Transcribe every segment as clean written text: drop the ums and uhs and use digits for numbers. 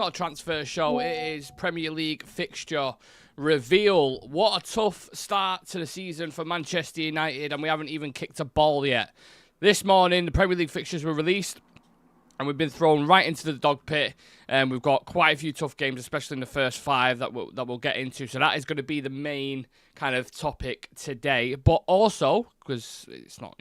Not a transfer show, it is Premier League fixture reveal. What a tough start to the season for Manchester United, and we haven't even kicked a ball yet. This morning, the Premier League fixtures were released, and we've been thrown right into the dog pit. And we've got quite a few tough games, especially in the first 5 that we'll get into. So that is going to be the main kind of topic today. But also, because it's not,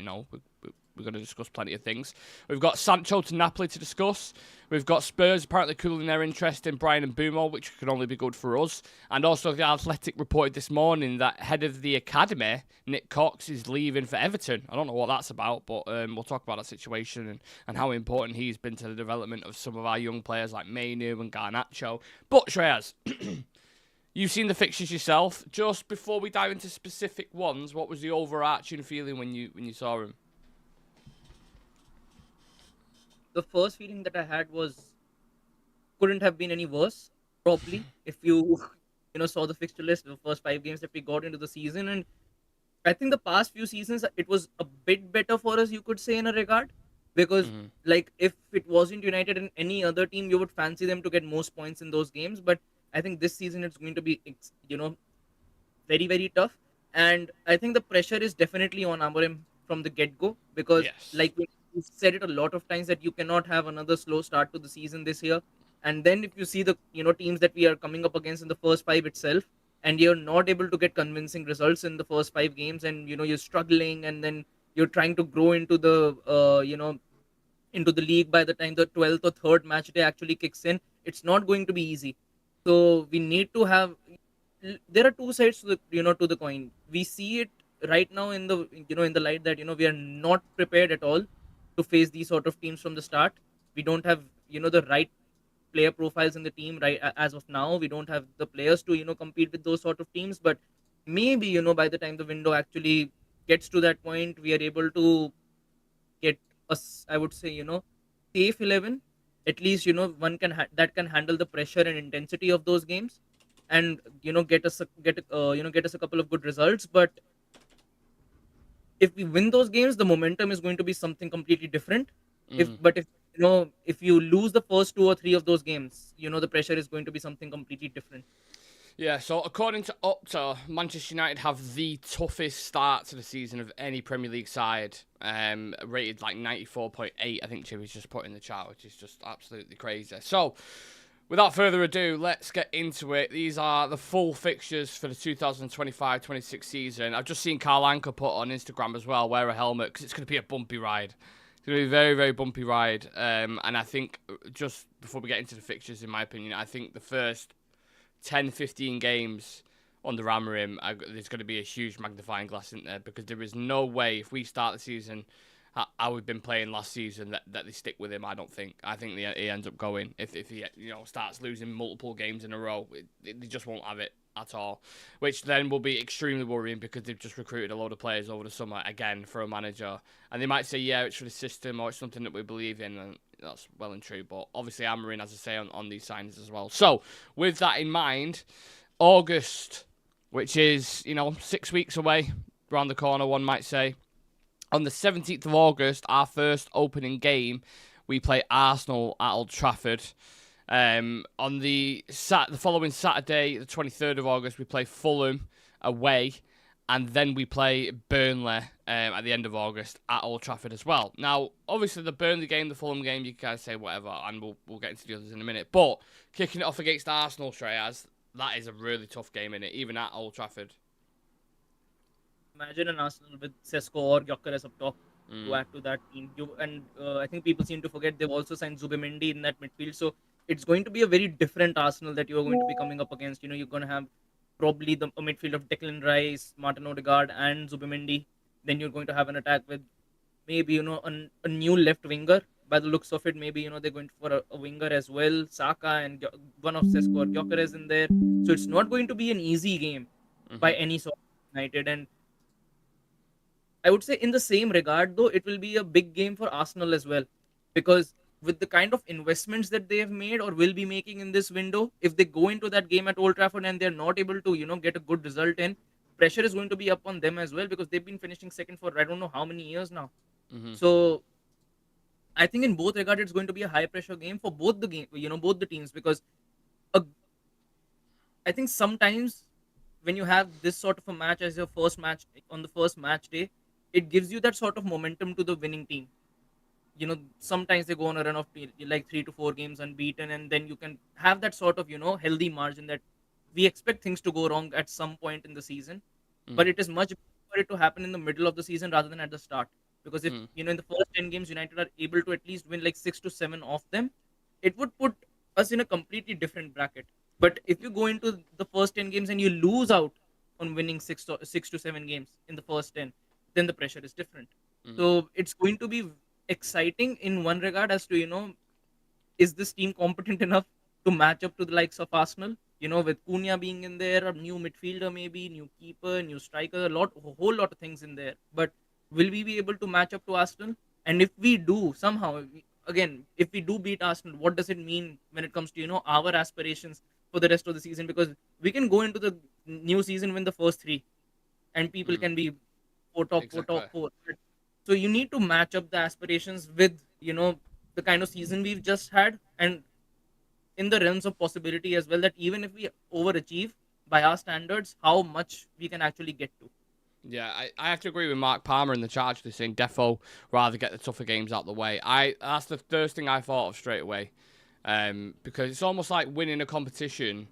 we're going to discuss plenty of things. We've got Sancho to Napoli to discuss. We've got Spurs apparently cooling their interest in Bryan Mbeumo, which can only be good for us. And also the Athletic reported this morning that head of the academy, Nick Cox, is leaving for Everton. I don't know what that's about, but we'll talk about that situation and how important he's been to the development of some of our young players like Mainoo and Garnacho. But Shreyas, you've seen the fixtures yourself. Just before we dive into specific ones, what was the overarching feeling when you saw him? The first feeling that I had was couldn't have been any worse. Probably if you saw the fixture list, the first 5 games that we got into the season, and I think the past few seasons it was a bit better for us, you could say, in a regard, because like if it wasn't United and any other team, you would fancy them to get most points in those games. But I think this season it's going to be very very tough, and I think the pressure is definitely on Amorim from the get go, because Yes. like we've said it a lot of times that you cannot have another slow start to the season this year. And then if you see the teams that we are coming up against in the first 5 itself, and you're not able to get convincing results in the first 5 games, and you're struggling, and then you're trying to grow into the into the league by the time the 12th or 3rd match day actually kicks in, it's not going to be easy. So we need to have, there are two sides to the to the coin. We see it right now in the in the light that we are not prepared at all to face these sort of teams from the start. We don't have the right player profiles in the team right as of now. We don't have the players to compete with those sort of teams. But maybe by the time the window actually gets to that point, we are able to get us, I would say, safe 11. At least one can that can handle the pressure and intensity of those games, and get us a couple of good results. But if we win those games, the momentum is going to be something completely different. If you lose the first 2 or 3 of those games, the pressure is going to be something completely different. Yeah, so according to Opta, Manchester United have the toughest start to the season of any Premier League side, rated like 94.8, I think Chivy's just put in the chart, which is just absolutely crazy. So, without further ado, let's get into it. These are the full fixtures for the 2025-26 season. I've just seen Carl Anker put on Instagram as well, wear a helmet, because it's going to be a bumpy ride. It's going to be a very, very bumpy ride. And I think, just before we get into the fixtures, in my opinion, I think the first 10, 15 games under Amorim, there's going to be a huge magnifying glass in there, because there is no way, if we start the season how we've been playing last season, that they stick with him. I think he ends up going if he starts losing multiple games in a row. They just won't have it at all, which then will be extremely worrying, because they've just recruited a load of players over the summer again for a manager, and they might say, yeah, it's for the system or it's something that we believe in, and that's well and true. But obviously Amorim has a say on these signings as well. So with that in mind, August, which is 6 weeks away, around the corner, one might say. On the 17th of August, our first opening game, we play Arsenal at Old Trafford. On the following Saturday, the 23rd of August, we play Fulham away, and then we play Burnley at the end of August at Old Trafford as well. Now, obviously, the Burnley game, the Fulham game, you can kind of say whatever, and we'll get into the others in a minute. But kicking it off against Arsenal, Shreyas, that is a really tough game, innit? Even at Old Trafford. Imagine an Arsenal with Sesko or Gyökeres up top to add to that team. I think people seem to forget they've also signed Zubimendi in that midfield. So it's going to be a very different Arsenal that you're going to be coming up against. You're going to have probably a midfield of Declan Rice, Martin Odegaard, and Zubimendi. Then you're going to have an attack with maybe a new left winger. By the looks of it, maybe they're going for a winger as well, Saka and one of Sesko or Gyökeres in there. So it's not going to be an easy game by any sort of United. And I would say in the same regard, though, it will be a big game for Arsenal as well, because with the kind of investments that they have made or will be making in this window, if they go into that game at Old Trafford and they're not able to, get a good result in, pressure is going to be up on them as well, because they've been finishing second for I don't know how many years now. So I think in both regards it's going to be a high pressure game for both the game, both the teams, because a I think sometimes when you have this sort of a match as your first match on the first match day, it gives you that sort of momentum to the winning team. Sometimes they go on a run of like 3 to 4 games unbeaten, and then you can have that sort of healthy margin that we expect things to go wrong at some point in the season, but Mm. it is much better for it to happen in the middle of the season rather than at the start. Because if Mm. in the first 10 games United are able to at least win like 6 to 7 of them, it would put us in a completely different bracket. But if you go into the first 10 games and you lose out on winning 6 to 7 games in the first 10, then the pressure is different. Mm. So it's going to be exciting in one regard as to, is this team competent enough to match up to the likes of Arsenal? With Cunha being in there, a new midfielder, maybe new keeper, new striker, a whole lot of things in there. But will we be able to match up to Arsenal? And if we do somehow, again, if we do beat Arsenal, what does it mean when it comes to our aspirations for the rest of the season? Because we can go into the new season win the first three, and people Mm. can be top four, Exactly. top four. So you need to match up the aspirations with the kind of season we've just had, and in the realms of possibility as well, that even if we overachieve by our standards, how much we can actually get to. Yeah, I have to agree with Mark Palmer in the chat actually saying Defo rather get the tougher games out the way. That's the first thing I thought of straight away. Because it's almost like winning a competition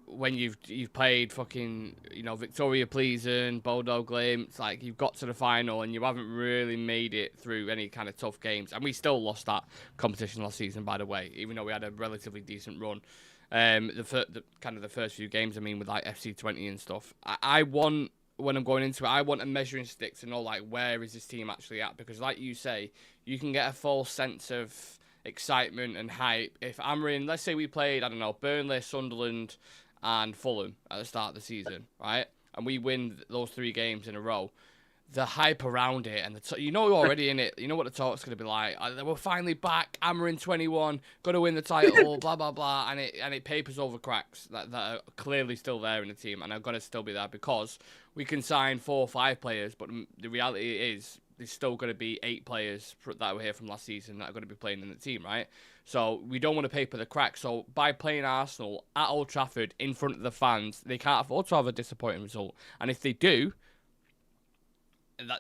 when you've played fucking Victoria Pleasant, Bodo Glim. It's like you've got to the final and you haven't really made it through any kind of tough games, and we still lost that competition last season, by the way, even though we had a relatively decent run. The kind of the first few games, I mean, with like FC20 and stuff. I want, when I'm going into it, I want a measuring stick to know like where is this team actually at, because like you say, you can get a false sense of excitement and hype if Amarin, let's say we played, I don't know, Burnley, Sunderland and Fulham at the start of the season, right? And we win those 3 games in a row. The hype around it, and you're already in it. You know what the talk's going to be like. We're finally back. Amarin 21, got to win the title. Blah blah blah, and it papers over cracks that are clearly still there in the team, and are going to still be there because we can sign 4 or 5 players, but the reality is there's still going to be 8 players that were here from last season that are going to be playing in the team, right? So we don't want to paper the cracks. So by playing Arsenal at Old Trafford in front of the fans, they can't afford to have a disappointing result. And if they do,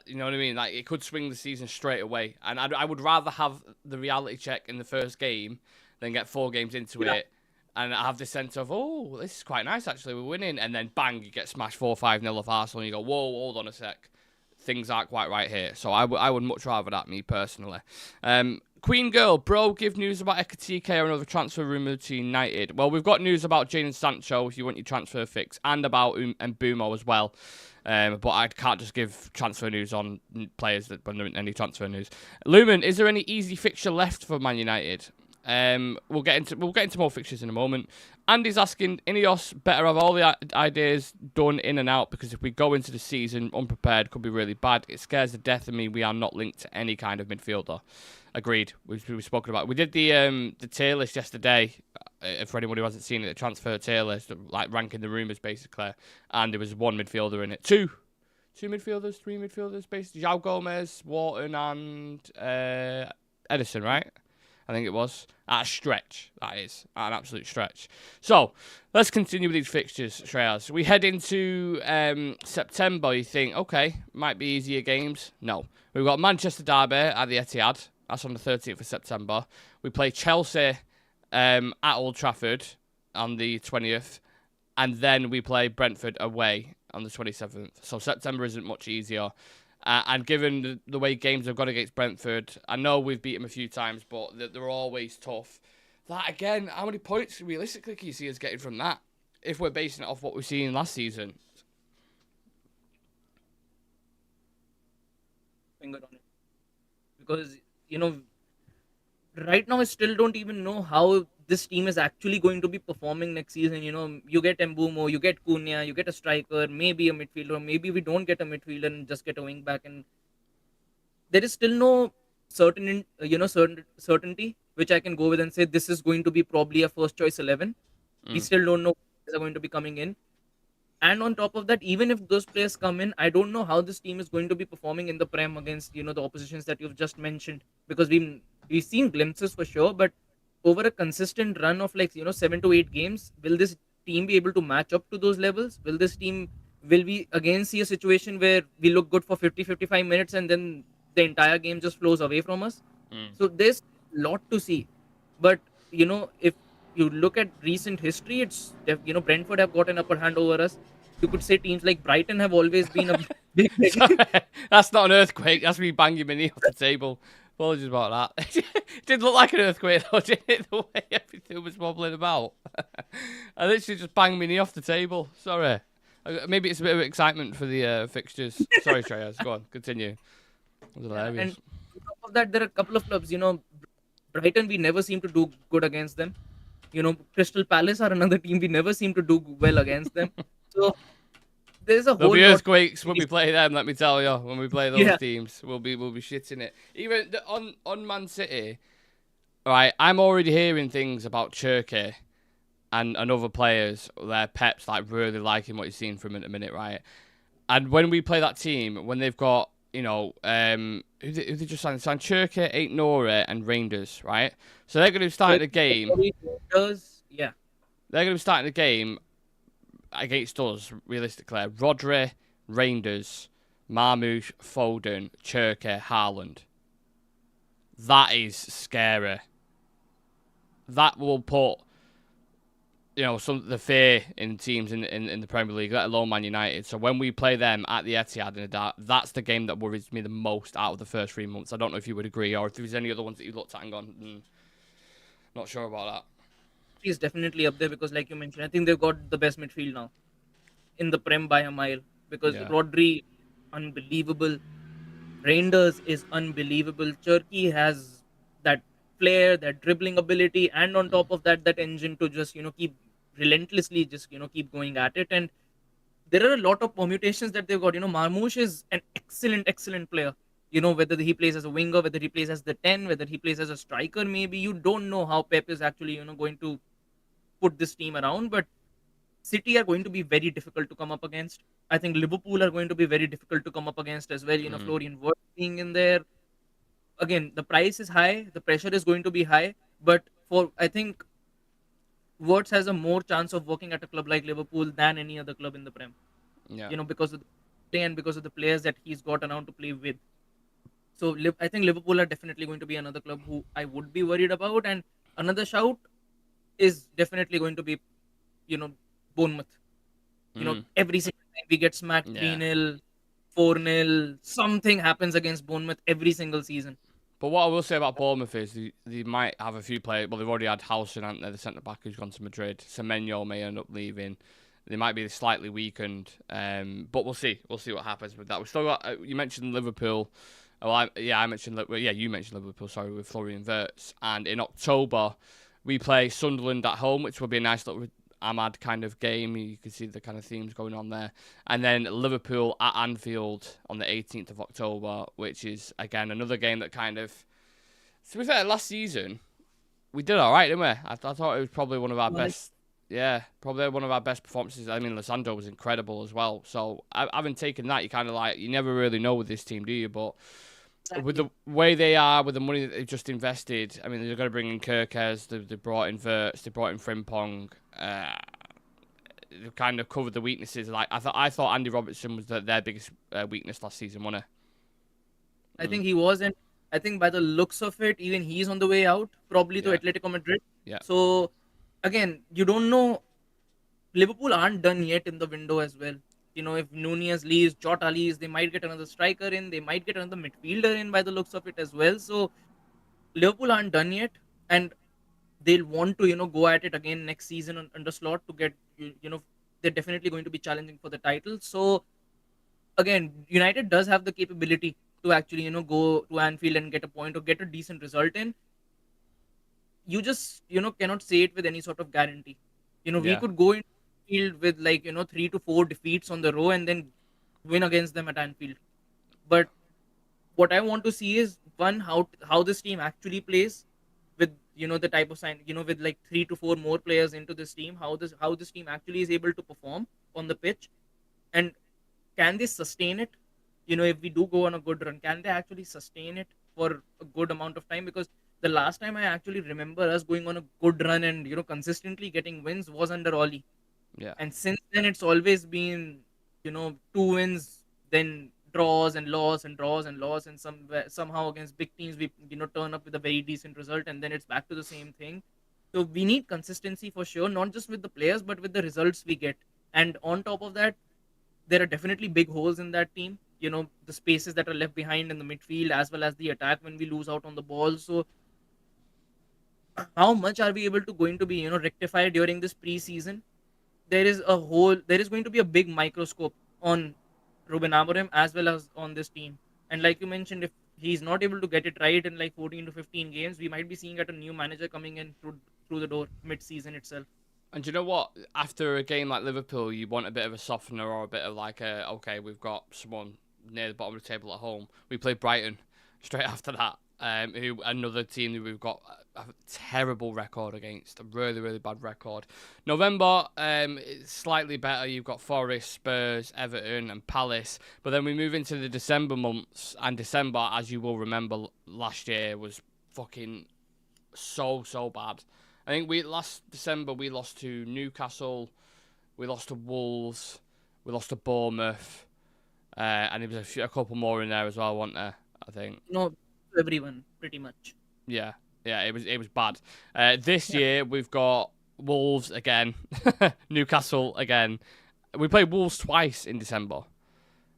you know what I mean? Like, it could swing the season straight away. And I would rather have the reality check in the first game than get 4 games into it and have the sense of, oh, this is quite nice, actually, we're winning. And then, bang, you get smashed 4-5-0 off Arsenal and you go, whoa, hold on a sec. Things aren't quite right here. So I would much rather that, me personally. Queen Girl, bro, give news about Ekatike or another transfer rumour to United. Well, we've got news about Jadon Sancho if you want your transfer fix, and about Mbeumo as well. But I can't just give transfer news on players that don't any transfer news. Lumen, is there any easy fixture left for Man United? We'll get into more fixtures in a moment. Andy's asking, Ineos better have all the ideas done in and out, because if we go into the season unprepared, could be really bad. It scares the death of me. We are not linked to any kind of midfielder. Agreed. We've spoken about it. We did the tier list yesterday. For anyone who hasn't seen it, the transfer tier list, like ranking the rumours basically, and there was 1 midfielder in it. Two midfielders, 3 midfielders, basically. João Gomez, Wharton, and Edison, right? I think it was. At a stretch, that is. At an absolute stretch. So, let's continue with these fixtures, Shreyas. We head into September, you think, okay, might be easier games. No. We've got Manchester Derby at the Etihad. That's on the 13th of September. We play Chelsea at Old Trafford on the 20th. And then we play Brentford away on the 27th. So September isn't much easier. And given the way games have gone against Brentford, I know we've beat them a few times, but they're always tough. That, again, how many points realistically can you see us getting from that, if we're basing it off what we've seen last season? Finger on it. Because, right now I still don't even know how this team is actually going to be performing next season. You get Mbeumo, you get Cunha, you get a striker, maybe a midfielder, maybe we don't get a midfielder and just get a wing back, and there is still no certainty which I can go with and say this is going to be probably a first choice 11. We Mm. still don't know who are going to be coming in. And on top of that, even if those players come in, I don't know how this team is going to be performing in the Prem against the oppositions that you've just mentioned, because we've seen glimpses for sure, but over a consistent run of like 7 to 8 games, will this team be able to match up to those levels? Will we again see a situation where we look good for 50-55 minutes and then the entire game just flows away from us? Mm. So there's a lot to see. But if you look at recent history, Brentford have got an upper hand over us. You could say teams like Brighton have always been a big. Sorry, that's not an earthquake. That's me banging my knee off the table. Apologies about that. It did look like an earthquake, though, didn't it? The way everything was wobbling about. I literally just banged my knee off the table. Sorry. Maybe it's a bit of excitement for the fixtures. Sorry, Shreyas. Go on, continue. It was Yeah, hilarious. and on top of that, there are a couple of clubs. Brighton, we never seem to do good against them. Crystal Palace are another team we never seem to do well against them. So there's a There'll whole be lot. earthquakes when we play them. Let me tell you, when we play those Yeah, teams, we'll be shitting it. Even on Man City, right? I'm already hearing things about Cherky and other players. Their Pep's like really liking what he's seen from him at the minute, right? And when we play that team, when they've got who they just signed? Signed Cherky, Eight Nora, and Rangers, right? So they're going to be starting the game. Yeah, They're going to be starting the game against us, realistically. Rodri, Reinders, Marmoush, Foden, Cherky, Haaland. That is scary. That will put, some the fear in teams in the Premier League, let alone Man United. So when we play them at the Etihad, that's the game that worries me the most out of the first 3 months. I don't know if you would agree, or if there's any other ones that you looked at and gone, not sure about that. he's definitely up there because, like you mentioned, I think they've got the best midfield now in the Prem by a mile. Because Yeah. Rodri, unbelievable. Reinders is unbelievable. Turkey has that flair, that dribbling ability, and on top of that, that engine to just keep relentlessly just keep going at it. And there are a lot of permutations that they've got. Marmoush is an excellent player. Whether he plays as a winger, whether he plays as the 10, whether he plays as a striker, maybe you don't know how Pep is actually going to put this team around. But City are going to be very difficult to come up against. I think Liverpool are going to be very difficult to come up against as well. Florian Wirtz being in there. Again, the price is high, the pressure is going to be high, but I think Wirtz has a more chance of working at a club like Liverpool than any other club in the Prem. Yeah. Because of the play and because of the players that he's got around to play with. So I think Liverpool are definitely going to be another club who I would be worried about. And another shout is definitely going to be, Bournemouth. Every single time we get smacked 3-0, 4-0, something happens against Bournemouth every single season. But what I will say about Bournemouth is they might have a few players. Well, they've already had Howson, haven't they? The centre back who's gone to Madrid. Semenyo may end up leaving. They might be slightly weakened, but we'll see. We'll see what happens with that. We've still got. You mentioned Liverpool. Oh, I mentioned. You mentioned Liverpool. Sorry, with Florian Wirtz. And in October, we play Sunderland at home, which will be a nice little Ahmad kind of game. You can see the kind of themes going on there. And then Liverpool at Anfield on the 18th of October, which is, again, another game that kind of... To be fair, last season, we did all right, didn't we? I thought it was probably one of our best... Yeah, probably one of our best performances. I mean, Alessandro was incredible as well. So, having taken that, you kind of like... You never really know with this team, do you? But... Exactly. With the way they are, with the money that they've just invested, I mean, they're going to bring in Kirkes, they brought in Wirtz, they brought in Frimpong, they've kind of covered the weaknesses. Like I thought Andy Robertson was their biggest weakness last season, wasn't he? I think he was, and I think by the looks of it, even he's on the way out, probably to Atletico Madrid. Yeah. So, again, you don't know. Liverpool aren't done yet in the window as well. If Nunez leaves, Jota leaves, they might get another striker in, they might get another midfielder in by the looks of it as well. So Liverpool aren't done yet, and they'll want to, go at it again next season under Slot to get, they're definitely going to be challenging for the title. So again, United does have the capability to actually, go to Anfield and get a point or get a decent result in. You just, cannot say it with any sort of guarantee. We could go in field with 3 to 4 defeats on the row and then win against them at Anfield. But what I want to see is one, how this team actually plays with the type of with 3 to 4 more players into this team, how this team actually is able to perform. on the pitch, and can they sustain it? If we do go on a good run, can they actually sustain it for a good amount of time? Because the last time I actually remember us going on a good run and consistently getting wins was under Oli, Yeah. and since then it's always been two wins, then draws and loss and draws and loss, and somehow against big teams we turn up with a very decent result, and then it's back to the same thing. So we need consistency for sure, not just with the players but with the results we get. And on top of that, there are definitely big holes in that team. The spaces that are left behind in the midfield as well as the attack when we lose out on the ball. So how much are we able to going to be rectify during this preseason? There is going to be a big microscope on Ruben Amorim as well as on this team. And like you mentioned, if he's not able to get it right in like 14 to 15 games, we might be seeing at a new manager coming in through the door mid-season itself. And do you know what? After a game like Liverpool, you want a bit of a softener or a bit of like okay, we've got someone near the bottom of the table at home. We played Brighton straight after that, who another team that we've got a terrible record against, a really, really bad record. November, it's slightly better. You've got Forest, Spurs, Everton and Palace. But then we move into the December months, and December, as you will remember, last year was fucking so bad. I think last December we lost to Newcastle, we lost to Wolves, we lost to Bournemouth, and there was a couple more in there as well, wasn't there? I think. No, everyone pretty much. Yeah, it was bad. This Yeah. year we've got Wolves again, Newcastle again. We played Wolves twice in December.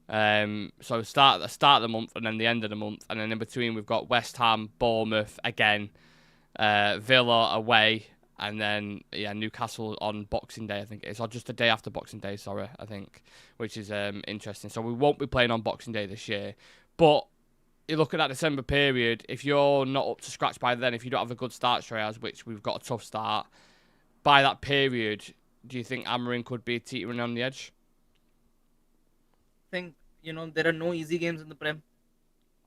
So start of the month and then the end of the month, and then in between we've got West Ham, Bournemouth again. Villa away, and then Newcastle on Boxing Day, I think it is, or just the day after Boxing Day, sorry, I think, which is interesting. So we won't be playing on Boxing Day this year, but you look at that December period, if you're not up to scratch by then, if you don't have a good start, Shreyas, which we've got a tough start, by that period, do you think Amorim could be teetering on the edge? I think there are no easy games in the Prem,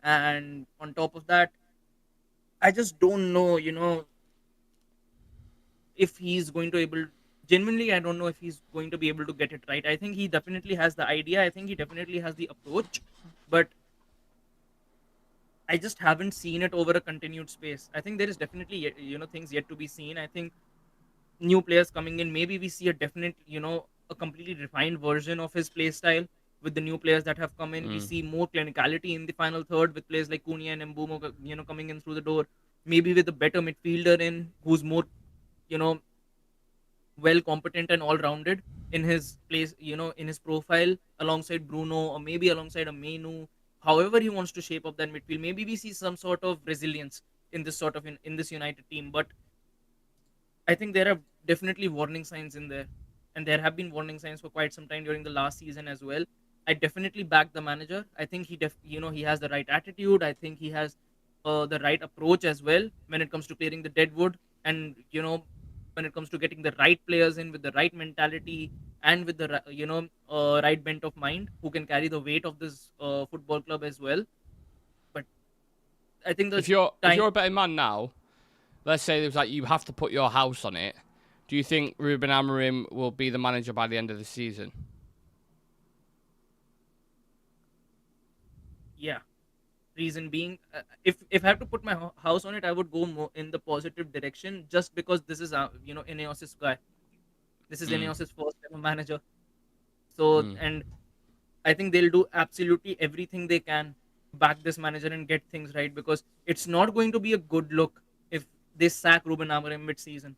and on top of that, I just don't know, if he's going to able. Genuinely, I don't know if he's going to be able to get it right. I think he definitely has the idea. I think he definitely has the approach, but I just haven't seen it over a continued space. I think there is definitely things yet to be seen. I think new players coming in, maybe we see a definite a completely refined version of his play style with the new players that have come in. We see more clinicality in the final third with players like Cunha and Mbeumo, coming in through the door. Maybe with a better midfielder in who's more, you know, well competent and all rounded in his place, in his profile alongside Bruno or maybe alongside a Mainoo. However he wants to shape up that midfield, maybe we see some sort of resilience in this in this United team. But I think there are definitely warning signs in there, and there have been warning signs for quite some time during the last season as well. I definitely back the manager. I think he has the right attitude. I think he has the right approach as well when it comes to clearing the deadwood, and when it comes to getting the right players in with the right mentality and with the right bent of mind who can carry the weight of this football club as well. But I think the If time. you're a betting man now, let's say there's like you have to put your house on it. Do you think Ruben Amorim will be the manager by the end of the season? Yeah, reason being, if I have to put my house on it, I would go more in the positive direction, just because this is Ineos's guy. This is Mm. Ineos's first ever manager. So, Mm. and I think they'll do absolutely everything they can to back this manager and get things right, because it's not going to be a good look if they sack Ruben Amorim mid-season,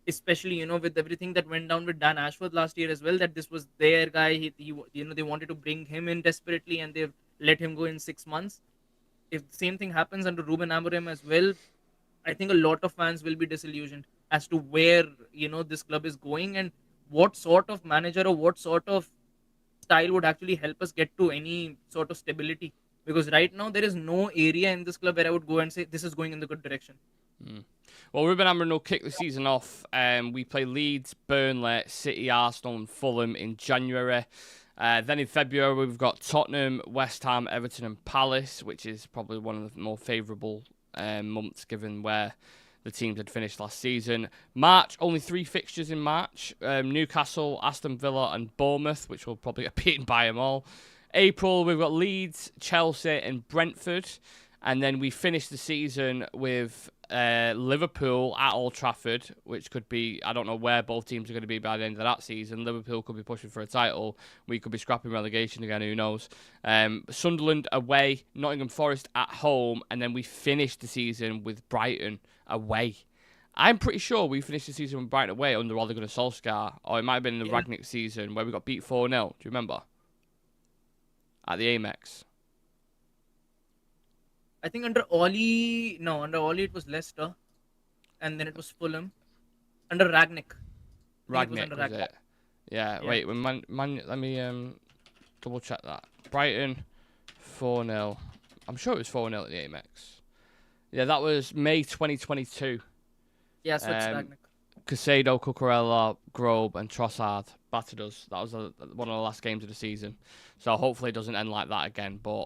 especially with everything that went down with Dan Ashworth last year as well. That this was their guy. They wanted to bring him in desperately, and they've let him go in 6 months. If the same thing happens under Ruben Amorim as well, I think a lot of fans will be disillusioned as to where this club is going, and what sort of manager or what sort of style would actually help us get to any sort of stability. Because right now there is no area in this club where I would go and say this is going in the good direction. Mm. Well, Ruben Amorim will kick the season off. We play Leeds, Burnley, City, Arsenal, and Fulham in January. Then in February we've got Tottenham, West Ham, Everton, and Palace, which is probably one of the more favourable months given where the teams had finished last season. March, only 3 fixtures in March. Newcastle, Aston Villa and Bournemouth, which will probably get beaten by them all. April, we've got Leeds, Chelsea and Brentford. And then we finished the season with Liverpool at Old Trafford, which could be, I don't know where both teams are going to be by the end of that season. Liverpool could be pushing for a title. We could be scrapping relegation again, who knows. Sunderland away, Nottingham Forest at home, and then we finished the season with Brighton away. I'm pretty sure we finished the season with Brighton away under Ole Gunnar Solskjaer, or it might have been in the Rangnick season where we got beat 4-0. Do you remember? At the Amex. I think under Oli it was Leicester, and then it was Fulham. Under Ragnick. Ragnick was it? Yeah. Wait, when let me double check that. Brighton 4-0. I'm sure it was 4-0 at the Amex. Yeah, that was May 2022. Yeah, so it's Ragnick. Caicedo, Cucurella, Grobe, and Trossard battered us. That was one of the last games of the season. So hopefully it doesn't end like that again. But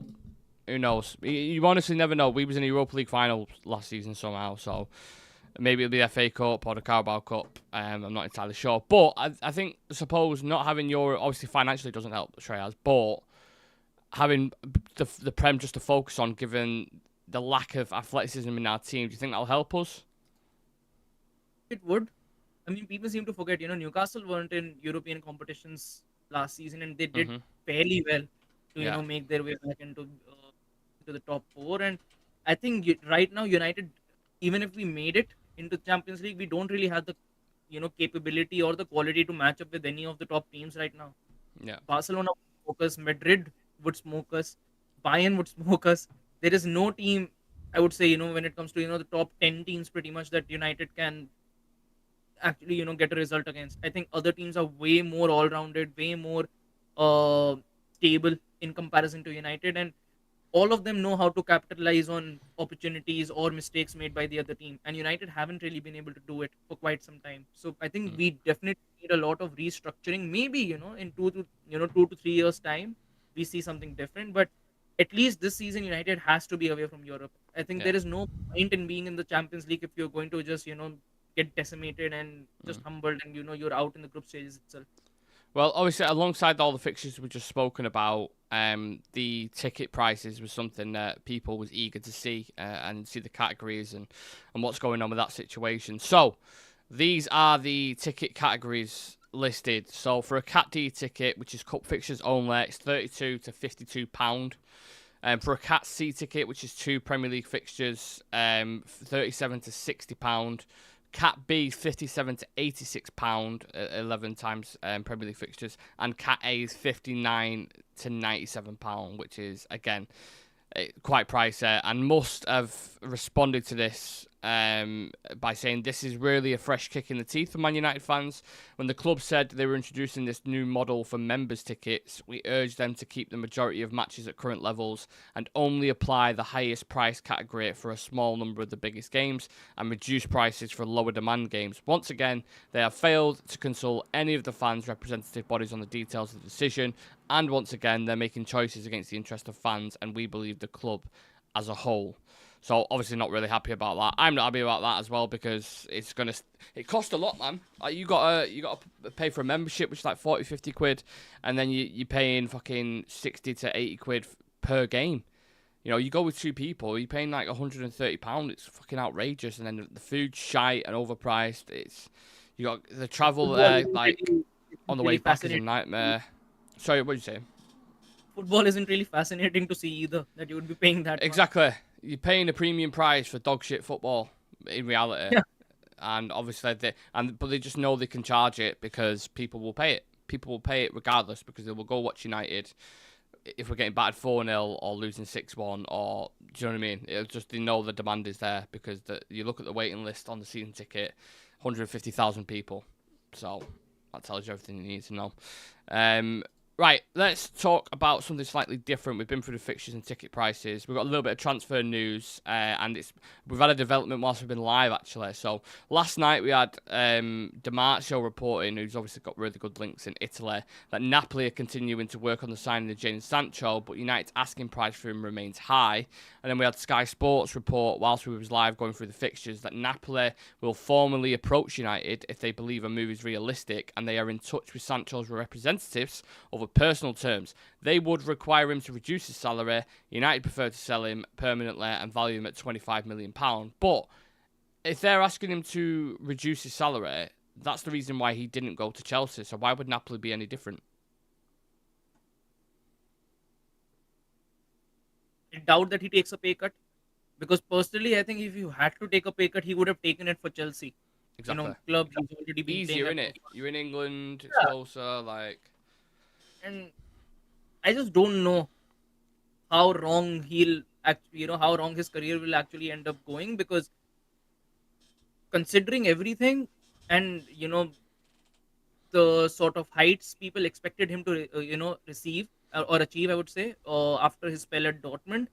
who knows? You honestly never know. We was in the Europa League final last season somehow, so maybe it'll be the FA Cup or the Carabao Cup. I'm not entirely sure. But I think, suppose not having Europe, obviously financially doesn't help Shreyas, but having the Prem just to focus on, given the lack of athleticism in our team, do you think that'll help us? It would. I mean, people seem to forget, Newcastle weren't in European competitions last season, and they did fairly well to, make their way back into the top 4. And I think right now, United, even if we made it into Champions League, we don't really have the, capability or the quality to match up with any of the top teams right now. Yeah. Barcelona would smoke us, Madrid would smoke us, Bayern would smoke us. There is no team, I would say, when it comes to, the top 10 teams pretty much that United can actually, get a result against. I think other teams are way more all-rounded, way more stable in comparison to United, and all of them know how to capitalize on opportunities or mistakes made by the other team, and United haven't really been able to do it for quite some time. So I think we definitely need a lot of restructuring. Maybe in 2 to 3 years time we see something different, but at least this season United has to be away from Europe. I think there is no point in being in the Champions League if you're going to just get decimated and just humbled, and you're out in the group stages itself. Well, obviously, alongside all the fixtures we've just spoken about, the ticket prices was something that people was eager to see and see the categories and what's going on with that situation. So, these are the ticket categories listed. So, for a Cat D ticket, which is cup fixtures only, it's £32 to £52. For a Cat C ticket, which is 2 Premier League fixtures, £37 to £60. Cat B, £57 to £86, 11 times Premier League fixtures. And Cat A is £59 to £97, which is, again, quite pricey. And must have responded to this by saying this is really a fresh kick in the teeth for Man United fans. When the club said they were introducing this new model for members' tickets, we urged them to keep the majority of matches at current levels and only apply the highest price category for a small number of the biggest games and reduce prices for lower demand games. Once again, they have failed to consult any of the fans' representative bodies on the details of the decision, and once again, they're making choices against the interest of fans and we believe the club as a whole. So obviously not really happy about that. I'm not happy about that as well because it costs a lot, man. Like you gotta pay for a membership, which is like 40, 50 quid, and then you're paying fucking 60 to 80 quid per game. You go with 2 people, you're paying like £130. It's fucking outrageous, and then the food's shite and overpriced. You got the travel like on the way back is a nightmare. Sorry, what did you say? Football isn't really fascinating to see either, that you would be paying that exactly much. You're paying a premium price for dog shit football in reality. Yeah. And obviously but they just know they can charge it because people will pay it. People will pay it regardless because they will go watch United if we're getting battered 4-0 or losing 6-1 or do you know what I mean? They know the demand is there because you look at the waiting list on the season ticket, 150,000 people. So that tells you everything you need to know. Right, let's talk about something slightly different. We've been through the fixtures and ticket prices. We've got a little bit of transfer news, and we've had a development whilst we've been live, actually. So last night we had Sancho reporting, who's obviously got really good links in Italy, that Napoli are continuing to work on the signing of Jadon Sancho, but United's asking price for him remains high. And then we had Sky Sports report, whilst we was live going through the fixtures, that Napoli will formally approach United if they believe a move is realistic, and they are in touch with Sancho's representatives over personal terms. They would require him to reduce his salary. United prefer to sell him permanently and value him at £25 million. But if they're asking him to reduce his salary, that's the reason why he didn't go to Chelsea. So why would Napoli be any different? I doubt that he takes a pay cut, because personally, I think if you had to take a pay cut, he would have taken it for Chelsea. Exactly. Club he's already been easier, playing innit? You're in England, it's closer, like. And I just don't know how wrong how wrong his career will actually end up going, because considering everything and the sort of heights people expected him to receive or achieve, I would say, after his spell at Dortmund,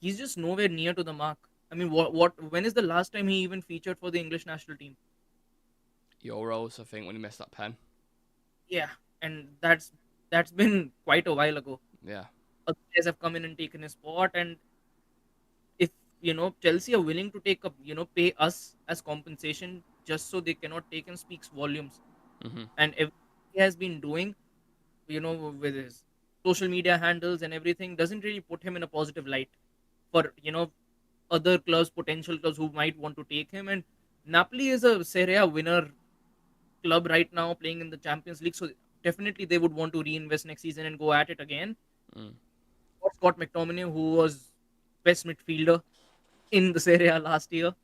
he's just nowhere near to the mark. I mean, when is the last time he even featured for the English national team? Euros, I think, when he missed that pen. Yeah, and that's been quite a while ago. Yeah. Other players have come in and taken his spot, and if Chelsea are willing to pay us as compensation just so they cannot take him, speaks volumes. Mm-hmm. And everything he has been doing, with his social media handles and everything, doesn't really put him in a positive light for other clubs, potential clubs who might want to take him. And Napoli is a Serie A winner club right now, playing in the Champions League, so definitely they would want to reinvest next season and go at it again. Scott McTominay, who was best midfielder in the Serie A last year,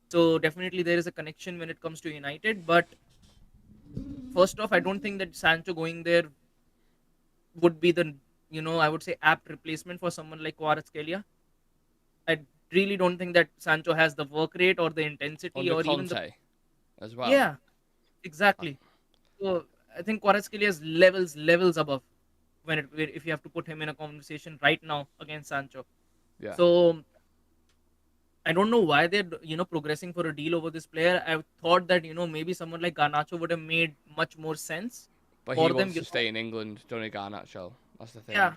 so definitely there is a connection when it comes to United. But first off, I don't think that Sancho going there would be the I would say apt replacement for someone like Kvaratskhelia. I really don't think that Sancho has the work rate or the intensity Under or Conte even the as well. Yeah, exactly. So I think Kvaratskhelia is levels above if you have to put him in a conversation right now against Sancho. Yeah. So I don't know why they're progressing for a deal over this player. I thought that maybe someone like Garnacho would have made much more sense. But for he them, wants to stay in England, don't he, Garnacho? That's the thing. Yeah.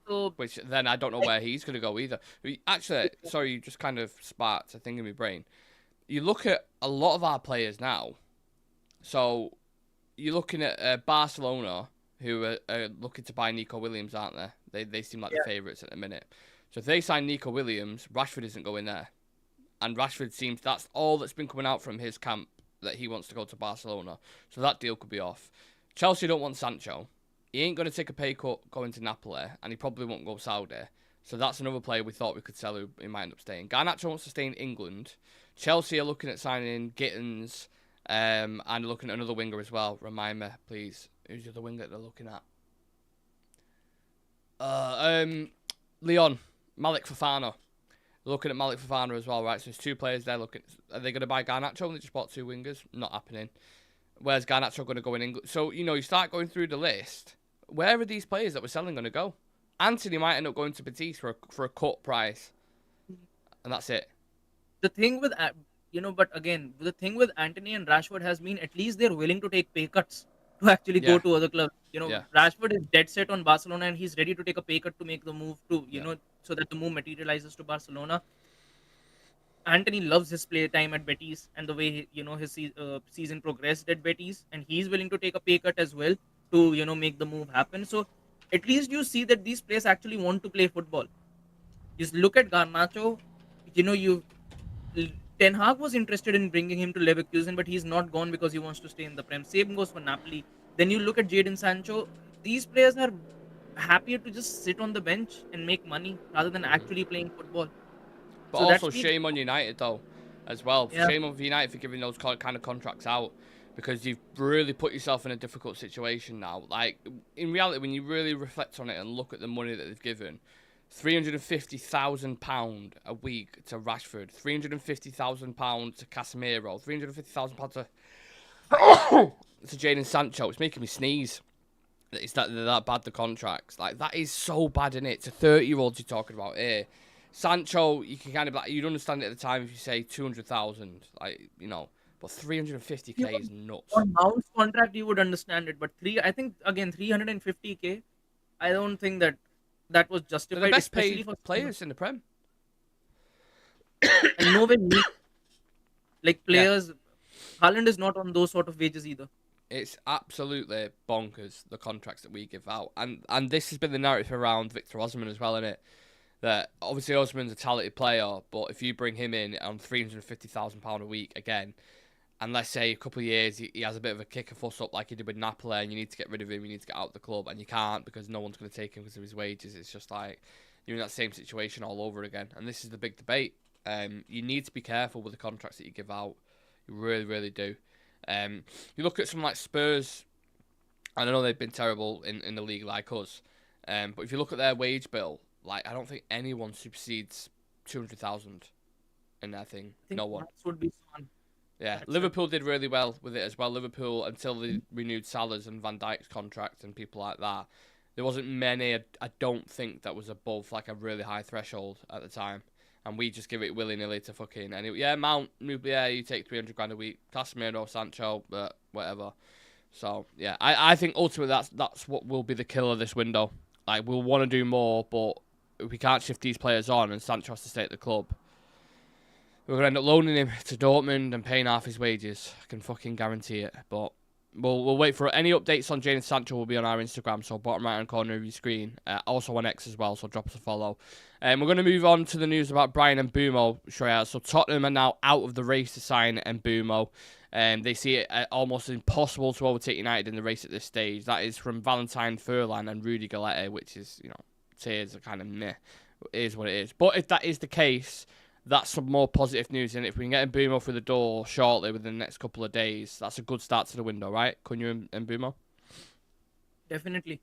So which then I don't know where he's going to go either. Actually, sorry, you just kind of sparked a thing in my brain. You look at a lot of our players now. So you're looking at Barcelona, who are looking to buy Nico Williams, aren't they? They seem like the favourites at the minute. So if they sign Nico Williams, Rashford isn't going there. And Rashford seems that's all that's been coming out from his camp, that he wants to go to Barcelona. So that deal could be off. Chelsea don't want Sancho. He ain't going to take a pay cut going to Napoli, and he probably won't go Saudi. So that's another player we thought we could sell who he might end up staying. Garnacho wants to stay in England. Chelsea are looking at signing Gittins, and looking at another winger as well. Remind me, please. Who's the other winger they're looking at? Leon. Malik Fofana. They're looking at Malik Fofana as well, right? So there's two players there looking. Are they going to buy Garnacho and they just bought two wingers? Not happening. Where's Garnacho going to go in England? So, you start going through the list. Where are these players that we're selling going to go? Anthony might end up going to Betis for a cut price. And that's it. The thing with, but again, the thing with Anthony and Rashford has been at least they're willing to take pay cuts to actually go to other clubs. Rashford is dead set on Barcelona and he's ready to take a pay cut to make the move to, so that the move materializes to Barcelona. Anthony loves his play time at Betis and the way his season progressed at Betis, and he's willing to take a pay cut as well to make the move happen. So at least you see that these players actually want to play football. Just look at Garnacho. Ten Hag was interested in bringing him to Leverkusen, but he's not gone because he wants to stay in the Prem. Same goes for Napoli. Then you look at Jadon Sancho. These players are happier to just sit on the bench and make money rather than actually playing football. But so also shame on United though, as well. Yeah. Shame on United for giving those kind of contracts out, because you've really put yourself in a difficult situation now. Like, in reality, when you really reflect on it and look at the money that they've given, £350,000 a week to Rashford, £350,000 to Casemiro, £350,000 to Jadon Sancho. It's making me sneeze. It's that they're that bad, the contracts. Like, that is so bad, in it. It's a 30-year-old you're talking about here. Sancho, you can kind of like, you'd understand it at the time if you say 200,000, like, you know, but 350k is nuts. On Mount's contract, you would understand it, but I think again 350k. I don't think that was They're the justified, best especially paid for players in the Prem. and nowhere near like Yeah, players. Haaland is not on those sort of wages either. it's absolutely bonkers, the contracts that we give out, and this has been the narrative around Victor Osimhen as well, isn't it? That obviously Osimhen's a talented player, but if you bring him in on £350,000 a week again, and let's say a couple of years he has a bit of a kick a fuss up like he did with Napoli, and you need to get rid of him, you need to get out of the club, and you can't because no one's going to take him because of his wages. It's just like you're in that same situation all over again, and this is the big debate. You need to be careful with the contracts that you give out. You really, really do. You look at something like Spurs, and I know they've been terrible in the league like us, but if you look at their wage bill, like, I don't think anyone supersedes 200,000 in their thing. I think No one. max would be Son. Yeah, That's it. Liverpool did really well with it as well. Liverpool, until they renewed Salah's and Van Dijk's contract and people like that, there wasn't many, I don't think, that was above like a really high threshold at the time. And we just give it willy-nilly to fucking... yeah, Mount, yeah, you take 300 grand a week. Casemiro, Sancho, but whatever. So, yeah, I think ultimately that's what will be the killer this window. Like, we'll want to do more, but if we can't shift these players on and Sancho has to stay at the club, we're going to end up loaning him to Dortmund and paying half his wages. I can fucking guarantee it. But we'll wait for it. Any updates on Jadon Sancho will be on our Instagram, so bottom right-hand corner of your screen. Also on X as well, so drop us a follow. We're going to move on to the news about Bryan Mbeumo, Shreyas. So Tottenham are now out of the race to sign Mbeumo. They see it almost impossible to overtake United in the race at this stage. That is from Valentine Furlan and Rudy Galletti, which is, tears are kind of meh. It is what it is. But if that is the case, that's some more positive news. And if we can get Mbeumo through the door shortly within the next couple of days, that's a good start to the window, right? Cunha and Mbeumo? Definitely.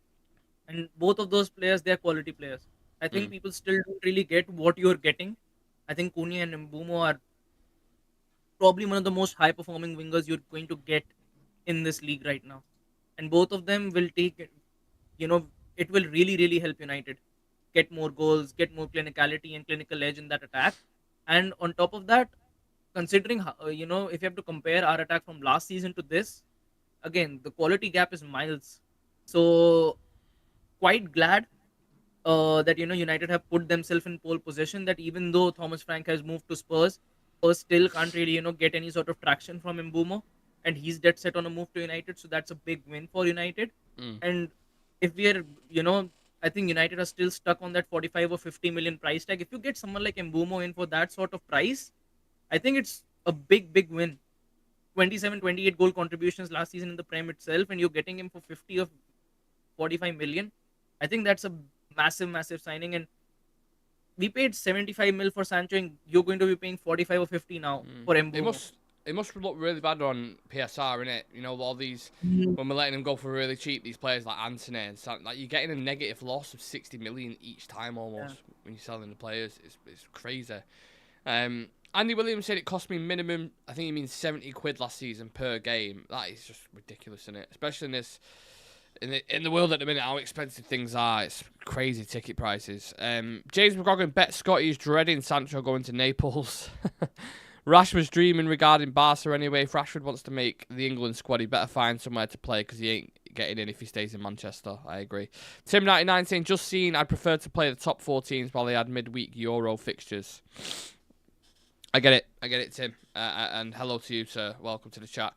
And both of those players, they're quality players. I think people still don't really get what you're getting. I think Cunha and Mbeumo are probably one of the most high-performing wingers you're going to get in this league right now. And both of them will take, it will really, really help United get more goals, get more clinicality and clinical edge in that attack. And on top of that, considering, if you have to compare our attack from last season to this, again, the quality gap is miles. So, quite glad that United have put themselves in pole position. That even though Thomas Frank has moved to Spurs still can't really get any sort of traction from Mbeumo, and he's dead set on a move to United. So that's a big win for United. And if we are, I think United are still stuck on that 45 or 50 million price tag. If you get someone like Mbeumo in for that sort of price, I think it's a big win. 27, 28 goal contributions last season in the Prem itself, and you're getting him for 50 or 45 million. I think that's a massive signing. And we paid 75 mil for Sancho, and you're going to be paying 45 or 50 now for Mbeumo. It must look really bad on PSR, innit? All these, when we're letting them go for really cheap, these players like Anthony and like, you're getting a negative loss of 60 million each time almost when you're selling the players. It's crazy. Andy Williams said it cost me minimum, I think he means 70 quid last season per game. That is just ridiculous, isn't it? Especially in this, in the world at the minute, how expensive things are. It's crazy ticket prices. James McGogan bet Scotty is dreading Sancho going to Naples. Rashford's dreaming regarding Barca anyway. If Rashford wants to make the England squad, he better find somewhere to play because he ain't getting in if he stays in Manchester. I agree. Tim99 saying, just seen, I'd prefer to play the top 4 teams while they had midweek Euro fixtures. I get it, Tim. And hello to you, sir. Welcome to the chat.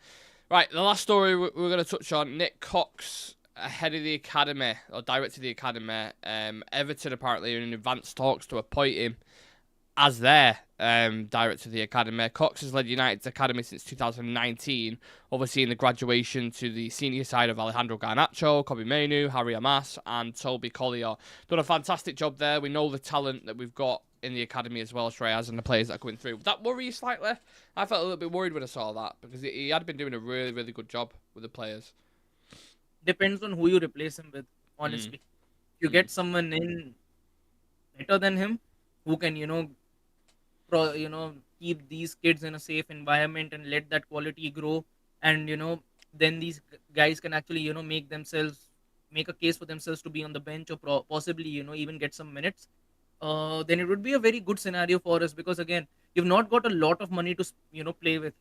Right, the last story we're going to touch on, Nick Cox, head of the academy, or director of the academy. Everton apparently are in advanced talks to appoint him as their director of the academy. Cox has led United's academy since 2019, overseeing the graduation to the senior side of Alejandro Garnacho, Kobbie Mainoo, Harry Amass, and Toby Collyer. Done a fantastic job there. We know the talent that we've got in the academy as well, Shreyas, and the players that are going through. Would that worry you slightly? I felt a little bit worried when I saw that, because he had been doing a really, really good job with the players. Depends on who you replace him with, honestly. If you get someone in better than him, who can, keep these kids in a safe environment and let that quality grow, and then these guys can actually make themselves make a case for themselves to be on the bench or possibly, even get some minutes, then it would be a very good scenario for us because again, you've not got a lot of money to play with,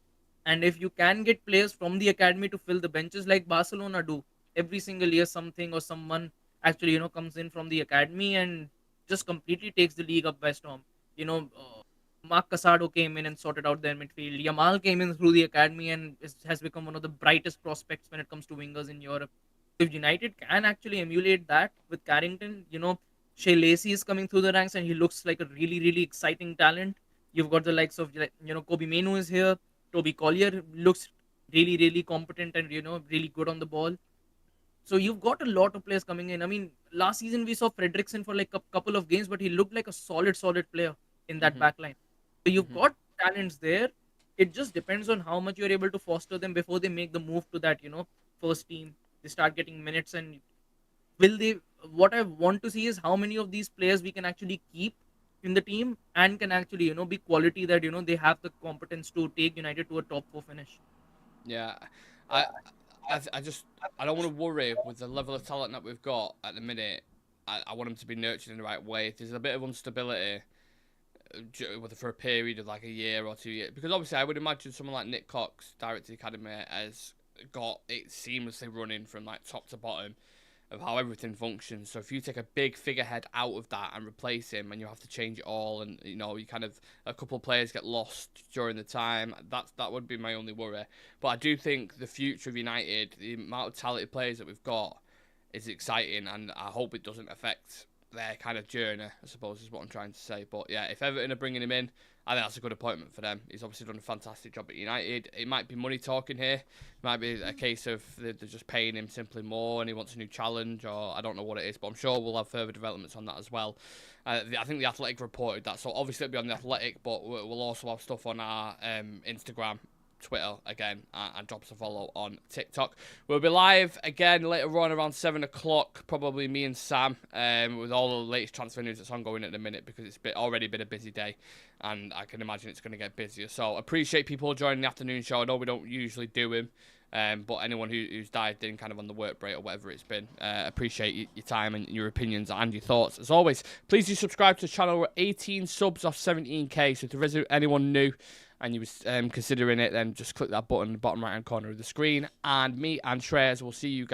and if you can get players from the academy to fill the benches like Barcelona do every single year, something or someone actually comes in from the academy and just completely takes the league up by storm. You know, Mark Casado came in and sorted out their midfield. Yamal came in through the academy and has become one of the brightest prospects when it comes to wingers in Europe. If United can actually emulate that with Carrington, Shea Lacey is coming through the ranks and he looks like a really, really exciting talent. You've got the likes of, Kobbie Mainoo is here. Toby Collyer looks really, really competent and, really good on the ball. So you've got a lot of players coming in. I mean, last season we saw Fredrickson for like a couple of games, but he looked like a solid player in that back line. So you've got talents there. It just depends on how much you're able to foster them before they make the move to that, first team. They start getting minutes, and will they? What I want to see is how many of these players we can actually keep in the team and can actually, be quality that they have the competence to take United to a top 4 finish. Yeah, I I don't want to worry with the level of talent that we've got at the minute. I want them to be nurtured in the right way. If there's a bit of instability, whether for a period of like a year or 2 years, because obviously I would imagine someone like Nick Cox, director of the academy, has got it seamlessly running from like top to bottom of how everything functions. So if you take a big figurehead out of that and replace him, and you have to change it all, and you kind of a couple of players get lost during the time, that would be my only worry. But I do think the future of United, the amount of talented players that we've got, is exciting, and I hope it doesn't affect their kind of journey, I suppose is what I'm trying to say. But yeah, if Everton are bringing him in, I think that's a good appointment for them. He's obviously done a fantastic job at United. It might be money talking here. It might be a case of they're just paying him simply more and he wants a new challenge, or I don't know what it is, but I'm sure we'll have further developments on that as well. I think the Athletic reported that, so obviously it'll be on the Athletic, but we'll also have stuff on our Instagram, Twitter again, and drop us a follow on TikTok. We'll be live again later on around 7 o'clock, probably me and Sam, with all the latest transfer news that's ongoing at the minute, because it's already been a busy day and I can imagine it's going to get busier. So appreciate people joining the afternoon show. I know we don't usually do them, but anyone who's dived in kind of on the work break or whatever it's been, appreciate your time and your opinions and your thoughts. As always, please do subscribe to the channel. We're 18 subs off 17k, so if there is anyone new and you was considering it, then just click that button in the bottom right hand corner of the screen. And me and Shreyas will see you guys